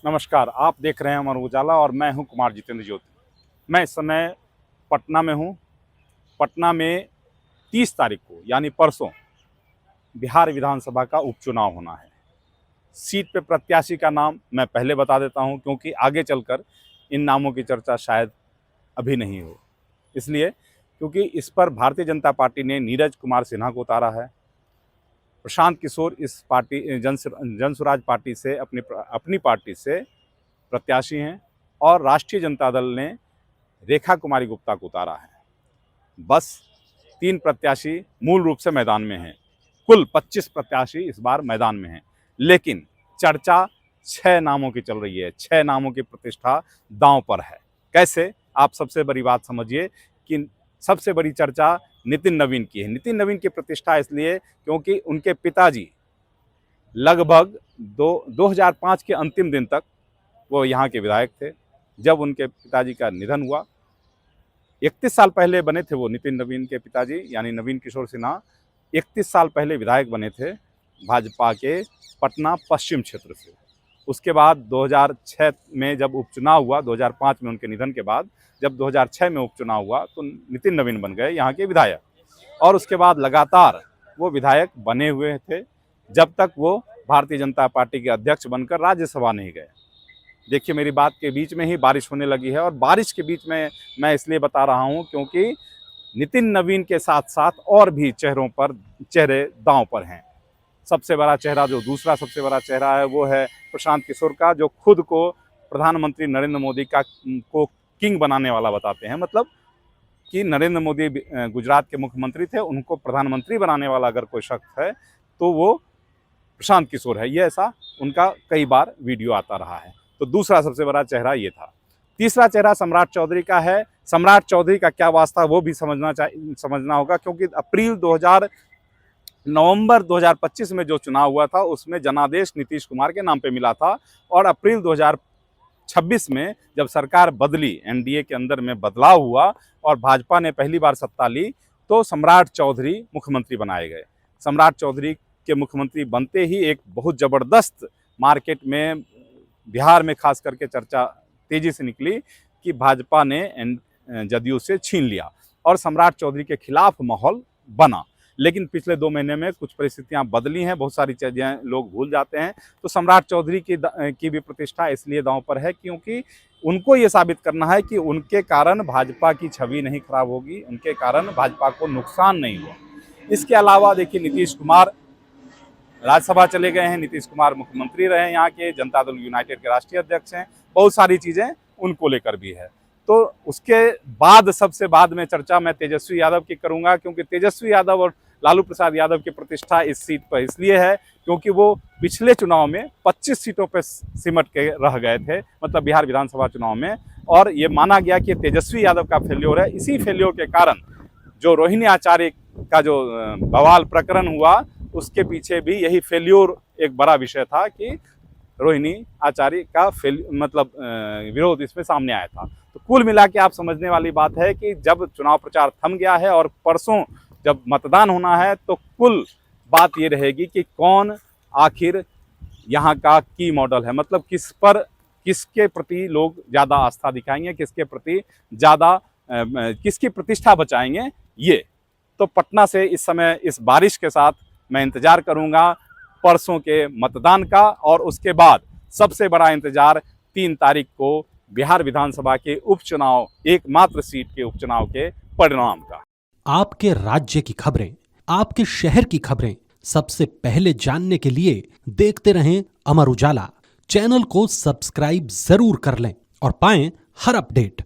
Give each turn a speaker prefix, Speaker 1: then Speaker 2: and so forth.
Speaker 1: नमस्कार, आप देख रहे हैं अमर उजाला और मैं हूं कुमार जितेंद्र ज्योति। मैं इस समय पटना में हूं। पटना में 30 तारीख को यानी परसों बिहार विधानसभा का उपचुनाव होना है। सीट पे प्रत्याशी का नाम मैं पहले बता देता हूं क्योंकि आगे चलकर इन नामों की चर्चा शायद अभी नहीं हो। इसलिए क्योंकि इस पर भारतीय जनता पार्टी ने नीरज कुमार सिन्हा को उतारा है। प्रशांत किशोर इस पार्टी जन स्वराज पार्टी से अपनी पार्टी से प्रत्याशी हैं और राष्ट्रीय जनता दल ने रेखा कुमारी गुप्ता को उतारा है। बस 3 प्रत्याशी मूल रूप से मैदान में हैं। कुल 25 प्रत्याशी इस बार मैदान में हैं, लेकिन चर्चा 6 नामों की चल रही है। 6 नामों की प्रतिष्ठा दांव पर है। कैसे? आप सबसे बड़ी बात समझिए कि सबसे बड़ी चर्चा नितिन नवीन की है। नितिन नवीन की प्रतिष्ठा इसलिए क्योंकि उनके पिताजी लगभग 2005 के अंतिम दिन तक वो यहाँ के विधायक थे। जब उनके पिताजी का निधन हुआ, 31 साल पहले बने थे वो नितिन नवीन के पिताजी यानी नवीन किशोर सिन्हा 31 साल पहले विधायक बने थे भाजपा के पटना पश्चिम क्षेत्र से। उसके बाद 2006 में जब उपचुनाव हुआ, 2005 में उनके निधन के बाद जब 2006 में उपचुनाव हुआ तो नितिन नवीन बन गए यहाँ के विधायक और उसके बाद लगातार वो विधायक बने हुए थे जब तक वो भारतीय जनता पार्टी के अध्यक्ष बनकर राज्यसभा नहीं गए। देखिए, मेरी बात के बीच में ही बारिश होने लगी है और बारिश के बीच में मैं इसलिए बता रहा हूं क्योंकि नितिन नवीन के साथ साथ और भी चेहरे दांव पर हैं। सबसे बड़ा चेहरा जो दूसरा सबसे बड़ा चेहरा है वो है प्रशांत किशोर का, जो खुद को प्रधानमंत्री नरेंद्र मोदी को किंग बनाने वाला बताते हैं। मतलब कि नरेंद्र मोदी गुजरात के मुख्यमंत्री थे, उनको प्रधानमंत्री बनाने वाला अगर कोई शख्स है तो वो प्रशांत किशोर है। ये ऐसा उनका कई बार वीडियो आता रहा है। तो दूसरा सबसे बड़ा चेहरा ये था। तीसरा चेहरा सम्राट चौधरी का है। सम्राट चौधरी का क्या वास्ता वो भी समझना होगा क्योंकि नवंबर 2025 में जो चुनाव हुआ था उसमें जनादेश नीतीश कुमार के नाम पे मिला था और अप्रैल 2026 में जब सरकार बदली, एनडीए के अंदर में बदलाव हुआ और भाजपा ने पहली बार सत्ता ली तो सम्राट चौधरी मुख्यमंत्री बनाए गए। सम्राट चौधरी के मुख्यमंत्री बनते ही एक बहुत ज़बरदस्त मार्केट में बिहार में खास करके चर्चा तेजी से निकली कि भाजपा ने जदयू से छीन लिया और सम्राट चौधरी के खिलाफ माहौल बना। लेकिन पिछले 2 महीने में कुछ परिस्थितियां बदली हैं, बहुत सारी चीज़ें लोग भूल जाते हैं। तो सम्राट चौधरी की भी प्रतिष्ठा इसलिए दांव पर है क्योंकि उनको ये साबित करना है कि उनके कारण भाजपा की छवि नहीं खराब होगी, उनके कारण भाजपा को नुकसान नहीं हुआ। इसके अलावा देखिए, नीतीश कुमार राज्यसभा चले गए हैं, नीतीश कुमार मुख्यमंत्री रहे हैं, यहाँ के जनता दल यूनाइटेड के राष्ट्रीय अध्यक्ष हैं। बहुत सारी चीज़ें उनको लेकर भी है। तो उसके बाद सबसे बाद में चर्चा मैं तेजस्वी यादव की करूंगा क्योंकि तेजस्वी यादव और लालू प्रसाद यादव की प्रतिष्ठा इस सीट पर इसलिए है क्योंकि वो पिछले चुनाव में 25 सीटों पर सिमट के रह गए थे, मतलब बिहार विधानसभा चुनाव में, और ये माना गया कि तेजस्वी यादव का फेल्योर है। इसी फेल्योर के कारण जो रोहिणी आचार्य का जो बवाल प्रकरण हुआ उसके पीछे भी यही फेल्योर एक बड़ा विषय था कि रोहिणी आचार्य का विरोध इसमें सामने आया था। तो कुल मिला के आप समझने वाली बात है कि जब चुनाव प्रचार थम गया है और परसों जब मतदान होना है तो कुल बात ये रहेगी कि कौन आखिर यहाँ का की मॉडल है, मतलब किसके प्रति लोग ज़्यादा आस्था दिखाएंगे, किसके प्रति ज़्यादा किसकी प्रतिष्ठा बचाएंगे। ये तो पटना से इस समय इस बारिश के साथ मैं इंतज़ार करूँगा परसों के मतदान का और उसके बाद सबसे बड़ा इंतज़ार 3 तारीख को बिहार विधानसभा के उपचुनाव, एकमात्र सीट के उपचुनाव के परिणाम का।
Speaker 2: आपके राज्य की खबरें, आपके शहर की खबरें सबसे पहले जानने के लिए देखते रहें अमर उजाला। चैनल को सब्सक्राइब जरूर कर लें और पाएं हर अपडेट।